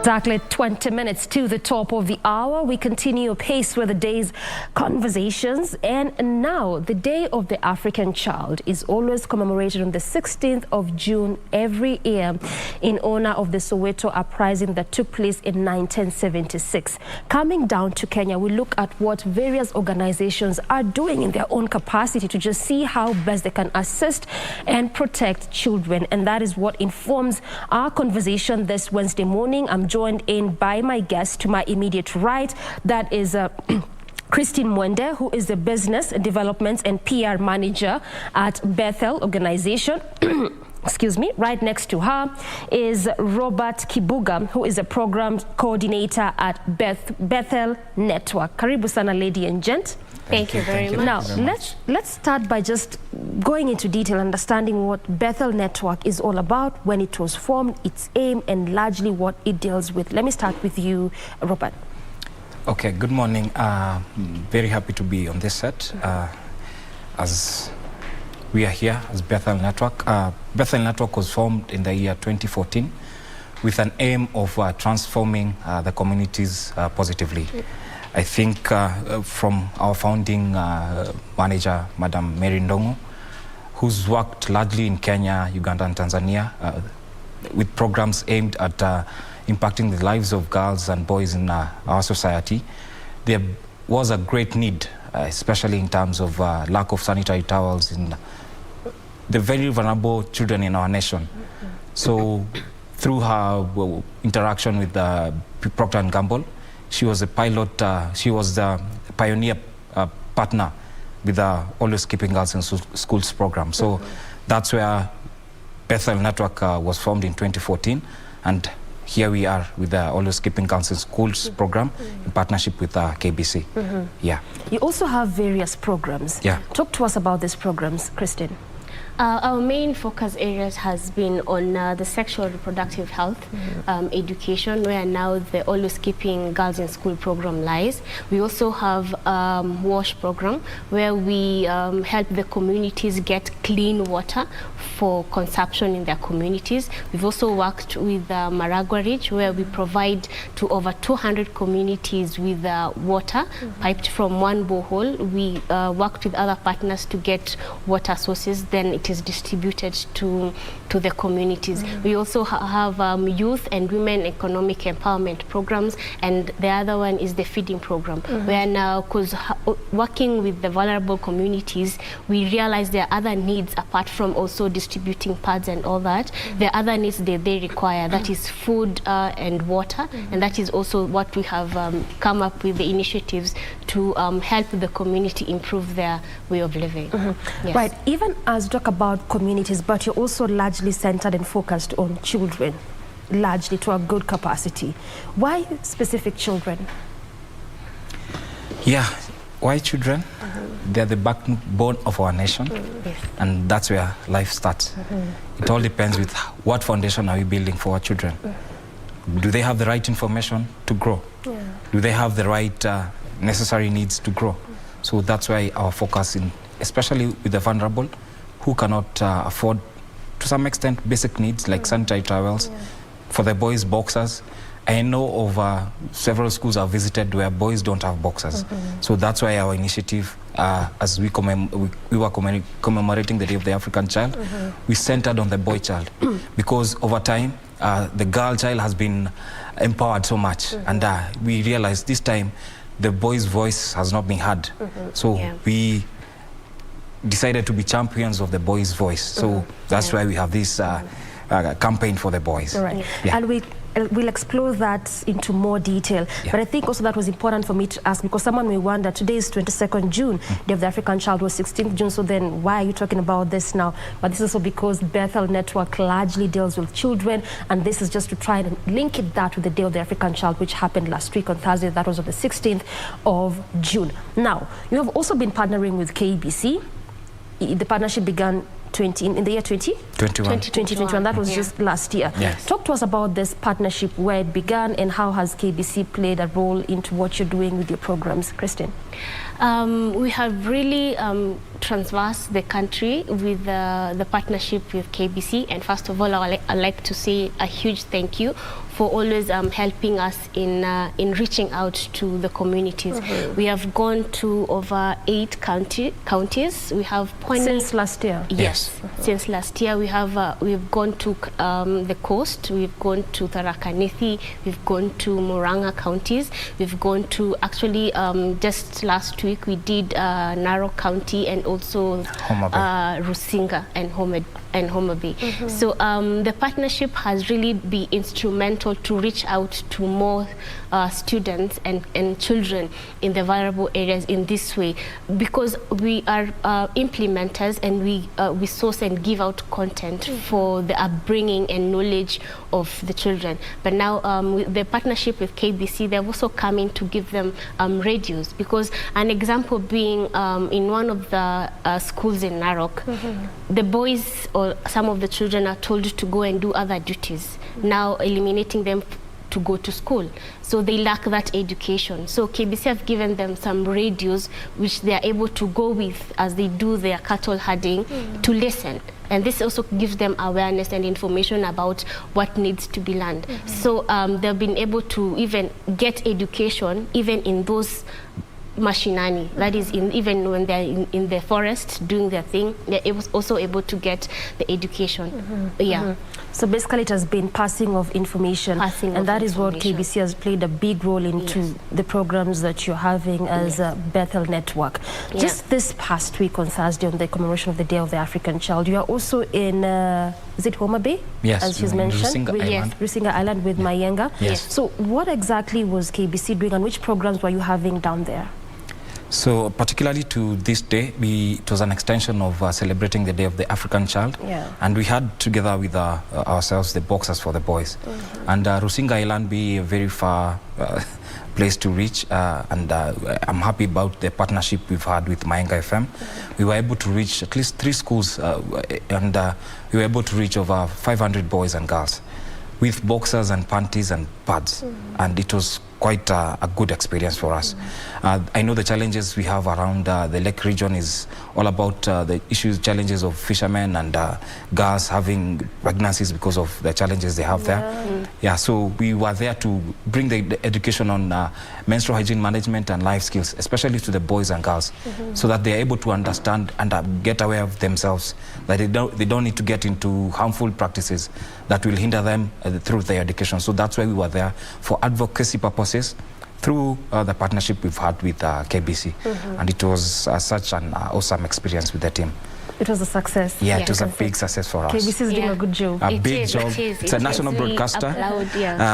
Exactly 20 minutes to the top of the hour. We continue pace with the day's conversations. And now the Day of the African Child is always commemorated on the 16th of June every year in honor of the Soweto uprising that took place in 1976. Coming down to Kenya, we look at what various organizations are doing in their own capacity to just see how best they can assist and protect children. And that is what informs our conversation this Wednesday morning. I'm joined in by my guest to my immediate right. That is Christine Mwende, who is the Business Development and PR Manager at Bethel organization. Excuse me. Right next to her is Robert Kibuga, who is a program coordinator at Bethel Network. Karibu sana, lady and gent. Thank you very much. Now, let's start by just going into detail, understanding what Bethel Network is all about, when it was formed, its aim, and largely what it deals with. Let me start with you, Robert. Okay, good morning. Very happy to be on this set. As we are here as Bethel Network. Bethel Network was formed in the year 2014 with an aim of transforming the communities positively. I think from our founding manager, Madam Mary Ndongo, who's worked largely in Kenya, Uganda and Tanzania with programs aimed at impacting the lives of girls and boys in our society. There was a great need, especially in terms of lack of sanitary towels in the very vulnerable children in our nation. So through her interaction with Procter & Gamble, she was a pilot, she was the pioneer partner with the Always Keeping Girls in Schools program. So that's where Bethel Network was formed in 2014. And here we are with the Always Keeping Girls in Schools program in partnership with KBC. Yeah. You also have various programs. Yeah. Talk to us about these programs, Christine. Our main focus areas has been on the sexual reproductive health education, where now the Always Keeping Girls in School program lies. We also have WASH program, where we help the communities get clean water for consumption in their communities. We've also worked with Maragua Ridge, where we provide to over 200 communities with water piped from one borehole. We worked with other partners to get water sources, then it is distributed to the communities. We also have youth and women economic empowerment programs, and the other one is the feeding program, where now, because working with the vulnerable communities, we realize there are other needs apart from also distributing pads and all that. There are other needs that they require, that is food and water, and that is also what we have come up with the initiatives to help the community improve their way of living. Yes. Right, even as you talk about communities, but you're also largely centered and focused on children, largely to a good capacity. Why specific children? Yeah, why children? They're the backbone of our nation, and that's where life starts. It all depends with what foundation are we building for our children. Do they have the right information to grow? Do they have the right necessary needs to grow? So that's why our focus, especially with the vulnerable, who cannot afford, to some extent, basic needs like sanitary towels. For the boys, boxers. I know of several schools I've visited where boys don't have boxers. So that's why our initiative, as we were commemorating the Day of the African Child, we centered on the boy child. Because over time, the girl child has been empowered so much. And we realized this time, the boy's voice has not been heard. So we decided to be champions of the boys' voice. So that's why we have this campaign for the boys. Right. And we'll explore that into more detail. But I think also that was important for me to ask, because someone may wonder, today is 22nd June, Day of the African Child was 16th June, so then why are you talking about this now? But this is also because Bethel Network largely deals with children, and this is just to try and link that with the Day of the African Child, which happened last week on Thursday. That was on the 16th of June. Now, you have also been partnering with KBC. The partnership began in the year 2014. 2021. That was just last year. Yes. Talk to us about this partnership, where it began, and how has KBC played a role into what you're doing with your programs, Christine? We have really traversed the country with the partnership with KBC, and first of all, I'd like to say a huge thank you for always helping us in reaching out to the communities. We have gone to over 8 counties. We have since last year. Yes, since last year we've gone to the coast. We've gone to Tharaka Nithi. We've gone to Murang'a counties. We've gone to actually just last week we did Narok County and also Rusinga and Homa Bay. So the partnership has really been instrumental to reach out to more students and children in the vulnerable areas in this way, because we are implementers, and we source and give out content for the upbringing and knowledge of the children. But now with the partnership with KBC, they've also come in to give them radios, because an example being in one of the schools in Narok, the boys or some of the children are told to go and do other duties, now eliminating them to go to school. So they lack that education. So KBC have given them some radios which they are able to go with as they do their cattle herding to listen. And this also gives them awareness and information about what needs to be learned. So they've been able to even get education even in those mashinani, that is even when they're in the forest doing their thing, they're also able to get the education. So basically it has been passing of information, and that is what KBC has played a big role into the programs that you're having as a Bethel network. Just this past week on Thursday, on the commemoration of the Day of the African Child, you are also in is it Homa Bay? Yes, as she's mentioned, Rusinga Island with Mayenga. So what exactly was KBC doing, and which programs were you having down there? So particularly to this day, it was an extension of celebrating the Day of the African Child. And we had together with ourselves the boxers for the boys. And Rusinga Island be a very far place to reach, and I'm happy about the partnership we've had with Mayenga FM. We were able to reach at least 3 schools, and we were able to reach over 500 boys and girls with boxers and panties and pads. And it was quite a good experience for us. I know the challenges we have around the lake region is all about the challenges of fishermen and girls having pregnancies because of the challenges they have there. So we were there to bring the education on menstrual hygiene management and life skills, especially to the boys and girls, so that they are able to understand and get aware of themselves, that they don't need to get into harmful practices that will hinder them through their education. So that's why we were there for advocacy purposes through the partnership we've had with KBC. And it was such an awesome experience with the team. It was a success. Yeah, it was a big success for us. KBC is doing a good job. A big job. It's a national broadcaster.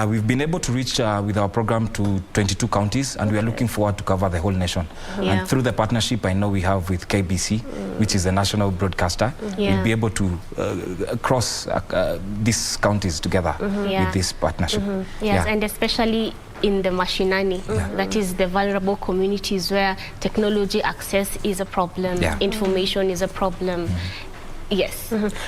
We've been able to reach with our program to 22 counties, and we are looking forward to cover the whole nation. And through the partnership I know we have with KBC, which is the national broadcaster, we'll be able to cross these counties together with this partnership. And especially in the mashinani, that is the vulnerable communities where technology access is a problem, information is a problem.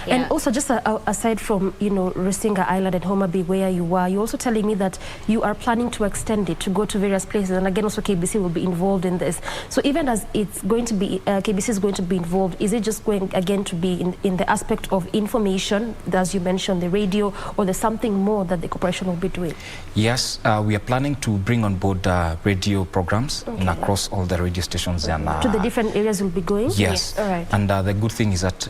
And also, just aside from, you know, Rusinga Island and Homa Bay where you were, you're also telling me that you are planning to extend it to go to various places, and again also KBC will be involved in this. So even as it's going to be, KBC is going to be involved, is it just going again to be in the aspect of information, as you mentioned, the radio, or there's something more that the corporation will be doing? Yes, we are planning to bring on board radio programs across all the radio stations. And to the different areas you'll be going? Yes. All right. And the good thing is that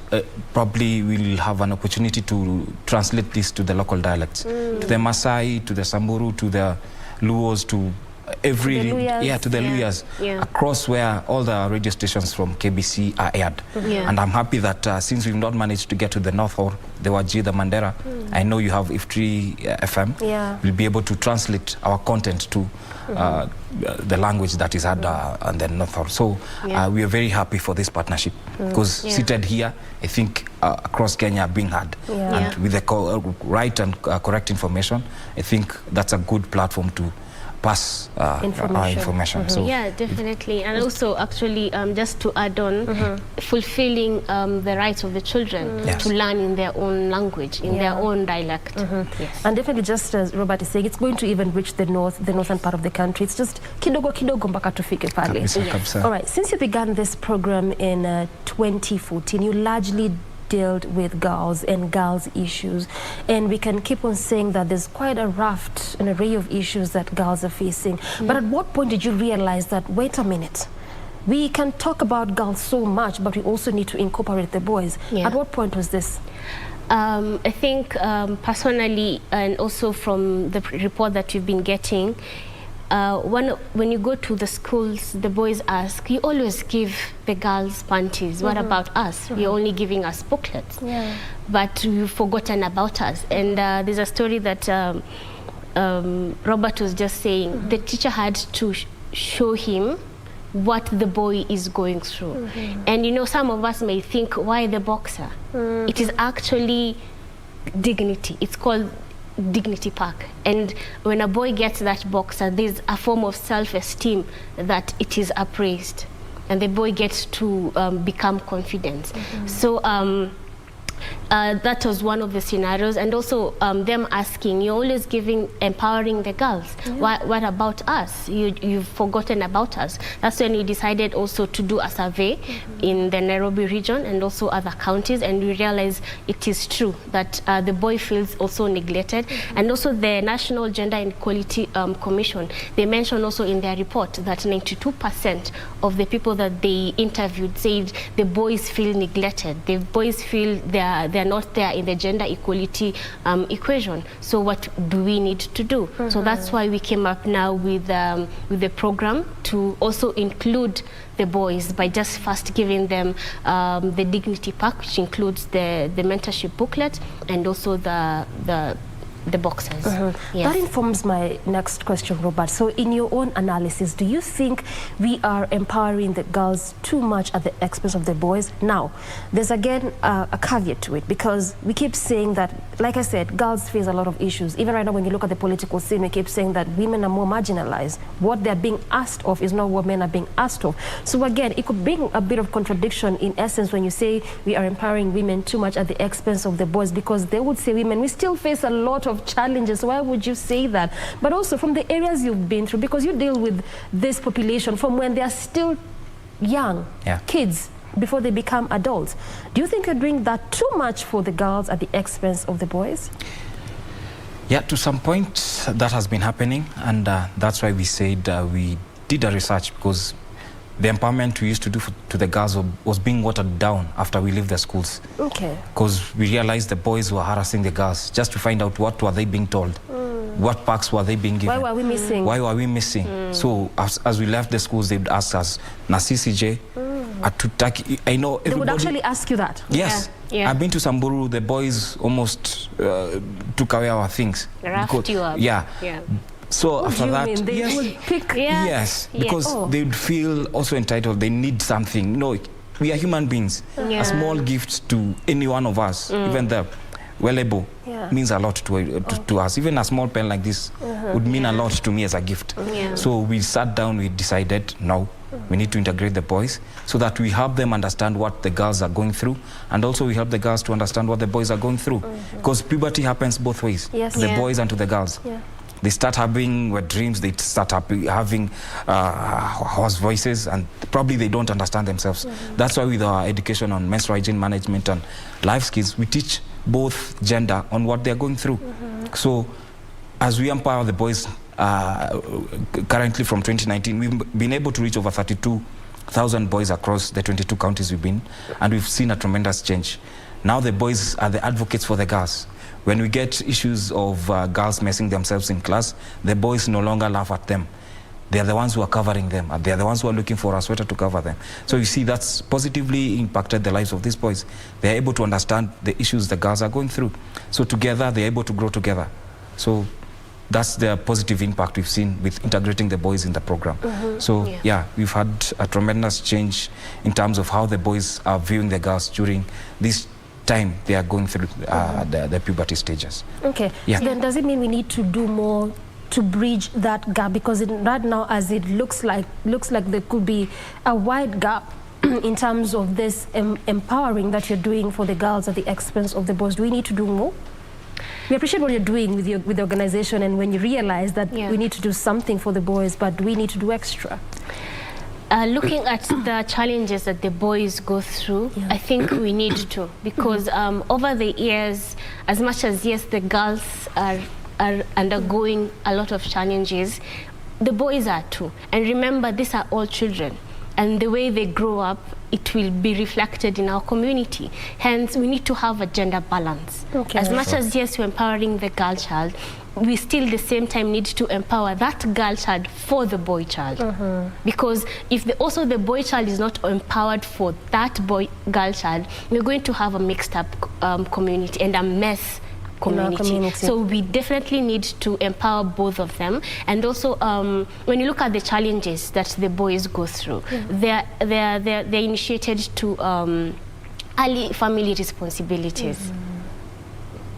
probably we'll have an opportunity to translate this to the local dialects, to the Maasai, to the Samburu, to the Luos, to every to the Luyas, across where all the radio stations from KBC are aired. And I'm happy that since we've not managed to get to the north or the Wajir, the Mandera, I know you have Iftri FM. We'll be able to translate our content to the language that is heard on the north. So we are very happy for this partnership, because seated here, I think across Kenya being heard, and with the right and correct information, I think that's a good platform to pass our information. So yeah, definitely. And also, actually, just to add on, fulfilling the rights of the children to learn in their own language, in their own dialect. Yes. And definitely, just as Robert is saying, it's going to even reach the northern part of the country. It's just kidogo kidogo mpaka tufike pale. Yes. All right, since you began this program in 2014, you largely dealt with girls and girls' issues, and we can keep on saying that there's quite a raft, an array of issues that girls are facing. But at what point did you realize that, wait a minute, we can talk about girls so much, but we also need to incorporate the boys? At what point was this? I think personally, and also from the report that you've been getting, when you go to the schools, the boys ask, you always give the girls panties. What about us? You're only giving us booklets. But you've forgotten about us. And there's a story that Robert was just saying. The teacher had to show him what the boy is going through. And you know, some of us may think, why the boxer? It is actually dignity. It's called dignity pack, and when a boy gets that boxer, there's a form of self-esteem that it is appraised, and the boy gets to become confident. So that was one of the scenarios. And also them asking, you're always empowering the girls. What about us? You've forgotten about us. That's when we decided also to do a survey in the Nairobi region and also other counties, and we realized it is true that the boy feels also neglected. And also the National Gender Equality Commission, they mentioned also in their report that 92% of the people that they interviewed said the boys feel neglected. The boys feel they're not there in the gender equality equation. So what do we need to do? So that's why we came up now with the program to also include the boys by just first giving them the dignity pack, which includes the mentorship booklet and also the boxers. That informs my next question, Robert. So in your own analysis, do you think we are empowering the girls too much at the expense of the boys? Now, there's again a caveat to it, because we keep saying that, like I said, girls face a lot of issues. Even right now, when you look at the political scene, we keep saying that women are more marginalized. What they're being asked of is not what men are being asked of. So again, it could bring a bit of contradiction in essence when you say we are empowering women too much at the expense of the boys, because they would say, women, we still face a lot of challenges. Why would you say that? But also from the areas you've been through, because you deal with this population from when they are still young, kids, before they become adults. Do you think you're doing that too much for the girls at the expense of the boys? Yeah, to some point that has been happening, and that's why we said we did a research, because the empowerment we used to do to the girls was being watered down after we leave the schools. Okay. Because we realized the boys were harassing the girls just to find out what were they being told, what packs were they being given. Why were we missing? Why were we missing? So as we left the schools, they would ask us, na CCJ, atutaki. I know everybody. They would actually ask you that? Yes. Yeah. I've been to Samburu. The boys almost took away our things. Roughed you up. Yeah. So after that, they would pick. Yes, because they would feel also entitled. They need something. No, we are human beings. A small gift to any one of us, even the well-able, means a lot to us. Even a small pen like this would mean a lot to me as a gift. So we sat down. We decided now we need to integrate the boys so that we help them understand what the girls are going through, and also we help the girls to understand what the boys are going through, because puberty happens both ways, to the boys and to the girls. They start having wet dreams, they start having hoarse voices, and probably they don't understand themselves. That's why with our education on menstrual hygiene management and life skills, we teach both gender on what they're going through. So as we empower the boys, currently from 2019, we've been able to reach over 32,000 boys across the 22 counties we've been, and we've seen a tremendous change. Now the boys are the advocates for the girls. When we get issues of girls messing themselves in class, the boys no longer laugh at them. They are the ones who are covering them, and they are the ones who are looking for a sweater to cover them. So you see, that's positively impacted the lives of these boys. They are able to understand the issues the girls are going through. So together, they are able to grow together. So that's the positive impact we've seen with integrating the boys in the program. So yeah, we've had a tremendous change in terms of how the boys are viewing the girls during this time they are going through the puberty stages. Okay. So then does it mean we need to do more to bridge that gap? Because right now, as it looks like there could be a wide gap in terms of this empowering that you're doing for the girls at the expense of the boys. Do we need to do more? We appreciate what you're doing with the organization, and when you realize that we need to do something for the boys, but do we need to do extra? Looking at the challenges that the boys go through, I think we need to, because over the years, as much as yes, the girls are undergoing a lot of challenges, the boys are too. And remember, these are all children, and the way they grow up, it will be reflected in our community. Hence, we need to have a gender balance. As much as yes, we're empowering the girl child, we still at the same time need to empower that girl child for the boy child. Because if also the boy child is not empowered for that girl child, we're going to have a mixed up community and a mess community. So we definitely need to empower both of them. And also, when you look at the challenges that the boys go through, they're initiated to early family responsibilities.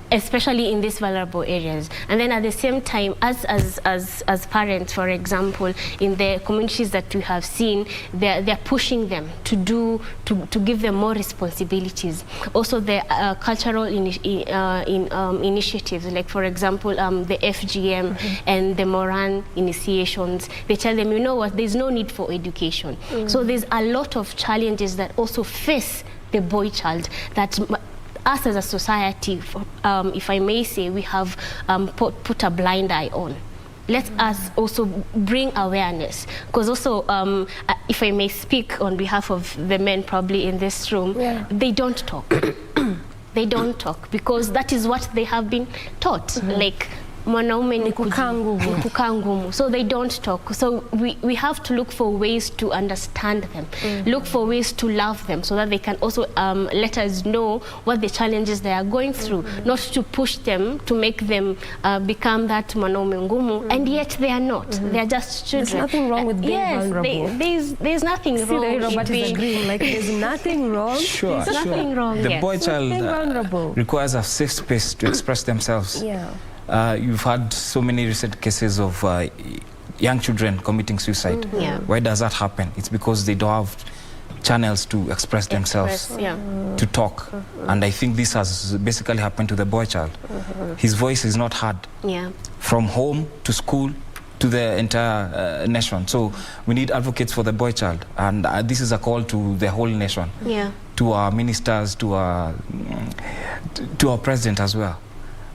Especially in these vulnerable areas. And then at the same time, as parents, for example, in the communities that we have seen, they're pushing them to give them more responsibilities. Also, the cultural initiatives, like for example, the FGM and the Moran initiations, they tell them, you know what, there's no need for education. So there's a lot of challenges that also face the boy child that us as a society, if I may say, we have put a blind eye on. Let us also bring awareness, because also, if I may speak on behalf of the men probably in this room, they don't talk. They don't talk because that is what they have been taught. Like, mwanaume ni kukaa ngumu. So they don't talk. So we have to look for ways to understand them, look for ways to love them, so that they can also let us know what the challenges they are going through, not to push them, to make them become that mwanaume ngumu, and yet they are not. They are just children. There's nothing wrong with being vulnerable. There's nothing wrong. Robert is agreeing, like there's nothing wrong. Sure, there's nothing wrong. The boy child requires a safe space to express themselves. You've had so many recent cases of young children committing suicide. Why does that happen? It's because they don't have channels to express themselves, to talk. And I think this has basically happened to the boy child. His voice is not heard from home to school to the entire nation. So we need advocates for the boy child. And this is a call to the whole nation, to our ministers, to our president as well.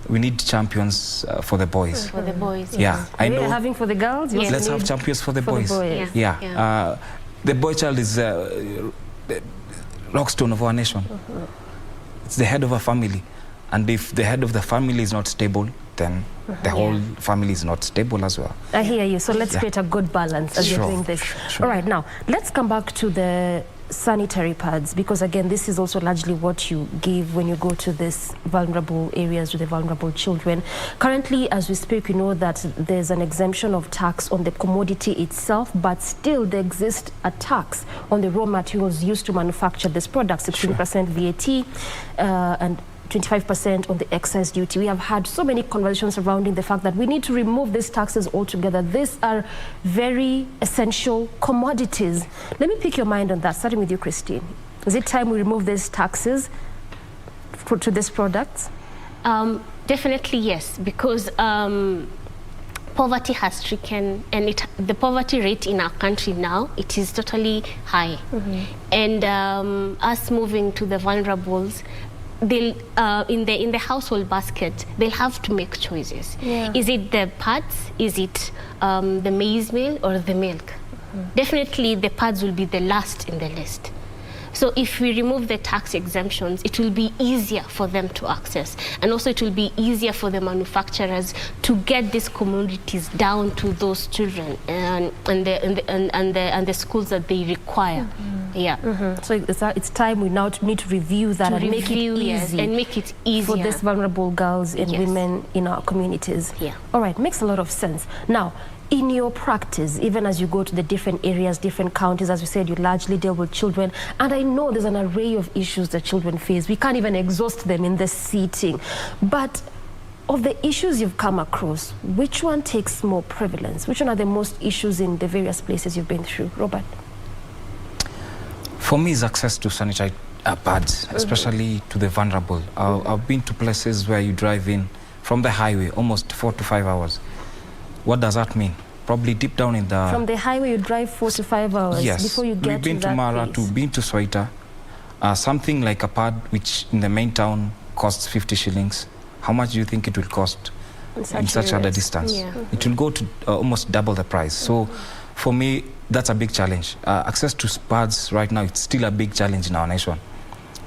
We need champions for the boys. For the boys, I know. Having for the girls? Let's have champions for the boys. The boy child is the rockstone of our nation. It's the head of a family. And if the head of the family is not stable, then the whole family is not stable as well. I hear you. So let's create a good balance as you're doing this. All right, now, let's come back to the sanitary pads, because again, this is also largely what you give when you go to these vulnerable areas with the vulnerable children. Currently, as we speak, you know that there's an exemption of tax on the commodity itself, but still there exists a tax on the raw materials used to manufacture this product, 16% VAT and 25% on the excise duty. We have had so many conversations surrounding the fact that we need to remove these taxes altogether. These are very essential commodities. Let me pick your mind on that, starting with you, Christine. Is it time we remove these taxes to these products? Definitely yes, because poverty has stricken, and the poverty rate in our country now, it is totally high. And us moving to the vulnerables, they'll in the household basket, they'll have to make choices. Is it the pads? Is it the maize meal or the milk? Definitely the pads will be the last in the list. So if we remove the tax exemptions, it will be easier for them to access, and also it will be easier for the manufacturers to get these commodities down to those children and the schools that they require. So it's time we now need to review that and make it easy, and make it easier for these vulnerable girls and women in our communities. All right, makes a lot of sense. Now, in your practice, even as you go to the different areas, different counties, as you said, you largely deal with children, and I know there's an array of issues that children face. We can't even exhaust them in this seating. But of the issues you've come across, which one takes more prevalence? Which one are the most issues in the various places you've been through? Robert? For me, it's access to sanitary pads, especially to the vulnerable. I've been to places where you drive in from the highway, almost 4 to 5 hours. What does that mean? Probably deep down in the... From the highway, you drive 4 to 5 hours before you get to that place. We've been to Mara, been to Soita. Something like a pad, which in the main town costs 50 shillings. How much do you think it will cost in such a distance? Yeah. It will go to almost double the price. So for me, that's a big challenge. Access to pads right now, it's still a big challenge in our nation.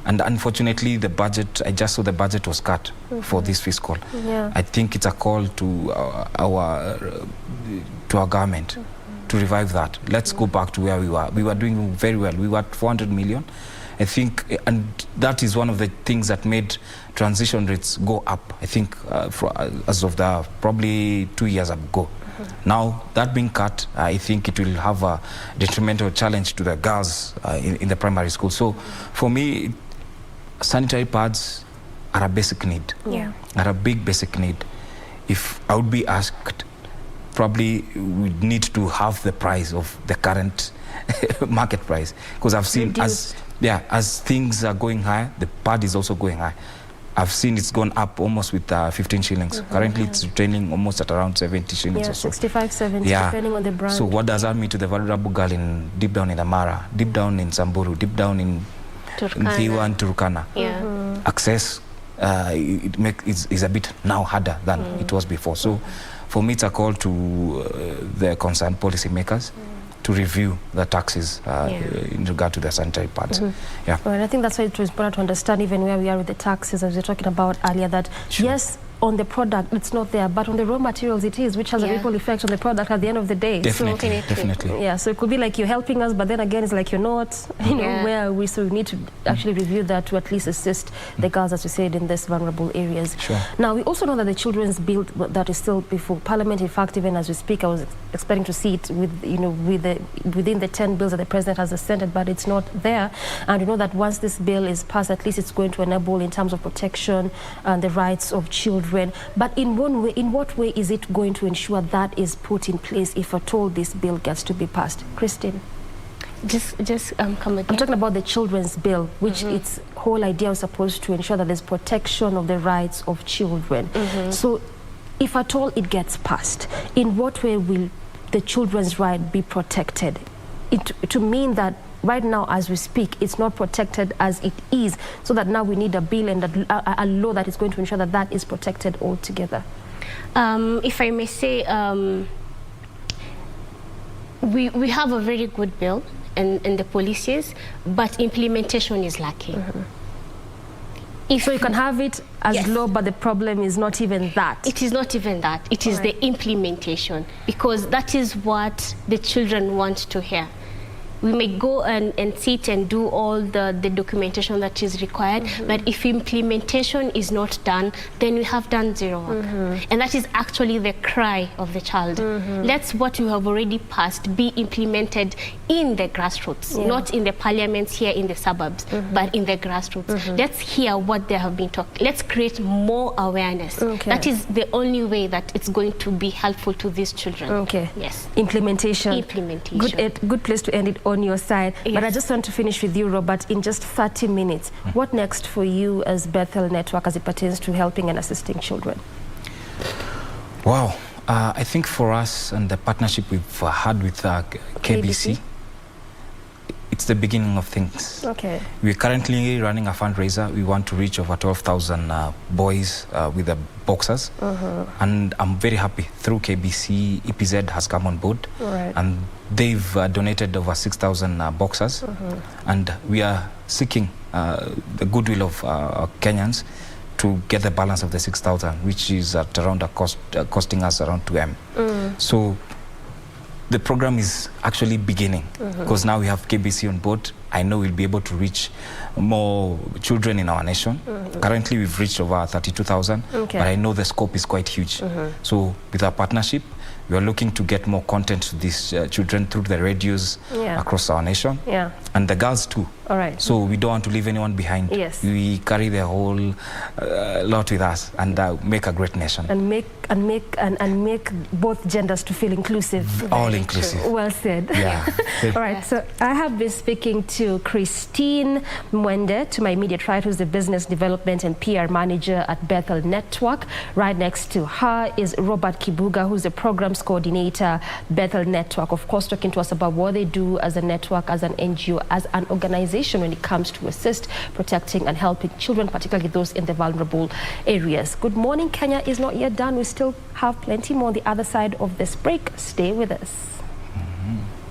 And unfortunately, the budget, I just saw the budget was cut for this fiscal. Yeah. I think it's a call to our government to revive that. Let's go back to where we were. We were doing very well. We were at 400 million. I think, and that is one of the things that made transition rates go up, I think, as of probably 2 years ago. Now, that being cut, I think it will have a detrimental challenge to the girls in the primary school. So, for me, sanitary pads are a basic need, are a big basic need. If I would be asked, probably we'd need to halve the price of the current market price, because I've seen as things are going high, the pad is also going high. I've seen it's gone up almost with 15 shillings. Currently, it's retailing almost at around 70 shillings or so. 65, 70, depending on the brand. So what does that mean to the vulnerable girl deep down in Amara, deep down in Samburu, deep down in Thiwa and Turkana? Access is a bit now harder than it was before. So for me, it's a call to the concerned policymakers to review the taxes in regard to the sanitary pads. Well, I think that's why it was important to understand even where we are with the taxes, as we were talking about earlier, that yes, on the product it's not there, but on the raw materials it is, which has a ripple effect on the product at the end of the day. Definitely, definitely. Yeah, so it could be like you're helping us, but then again it's like you're not, you know, where we, so we need to actually review that to at least assist the girls, as we said, in these vulnerable areas. Now, we also know that the children's bill that is still before Parliament, in fact, even as we speak, I was expecting to see it with, you know, within the 10 bills that the President has assented, but it's not there. And we know that once this bill is passed, at least it's going to enable in terms of protection and the rights of children. But in what way is it going to ensure that is put in place if at all this bill gets to be passed? Christine? Just come again. I'm talking about the children's bill, which its whole idea is supposed to ensure that there's protection of the rights of children. So if at all it gets passed, in what way will the children's right be protected? To mean that right now, as we speak, it's not protected as it is, so that now we need a bill and a law that is going to ensure that that is protected altogether. If I may say, we have a very good bill in the policies, but implementation is lacking. So you can have it as law, but the problem is not even that. It is not even that. It is the implementation, because that is what the children want to hear. We may go and sit and do all the documentation that is required, but if implementation is not done, then we have done zero work. And that is actually the cry of the child. Let's what you have already passed be implemented in the grassroots, not in the parliaments here in the suburbs, but in the grassroots. Let's hear what they have been talking. Let's create more awareness. That is the only way that it's going to be helpful to these children. Yes. Implementation. Implementation. Good place to end it on your side. But I just want to finish with you, Robert, in just 30 minutes. What next for you as Bethel Network as it pertains to helping and assisting children? Wow. I think for us and the partnership we've had with KBC, it's the beginning of things. We're currently running a fundraiser. We want to reach over 12,000 boys with the boxers. And I'm very happy through KBC, EPZ has come on board. And they've donated over 6,000 boxers. And we are seeking the goodwill of Kenyans to get the balance of the 6,000, which is at around a costing us around 2M. So the program is actually beginning, because now we have KBC on board. I know we'll be able to reach more children in our nation. Currently, we've reached over 32,000, but I know the scope is quite huge. So with our partnership, we are looking to get more content to these children through the radios across our nation. And the girls too. All right. So we don't want to leave anyone behind. Yes. We carry the whole lot with us and make a great nation. And make both genders to feel inclusive. All inclusive. Well said. Yeah. All right. So I have been speaking to Christine Mwende, to my immediate right, who's the Business Development and PR Manager at Bethel Network. Right next to her is Robert Kibuga, who's the Programs Coordinator, Bethel Network. Of course, talking to us about what they do as a network, as an NGO, as an organization when it comes to assist, protecting and helping children, particularly those in the vulnerable areas. Good morning. Kenya is not yet done. We still have plenty more on the other side of this break. Stay with us.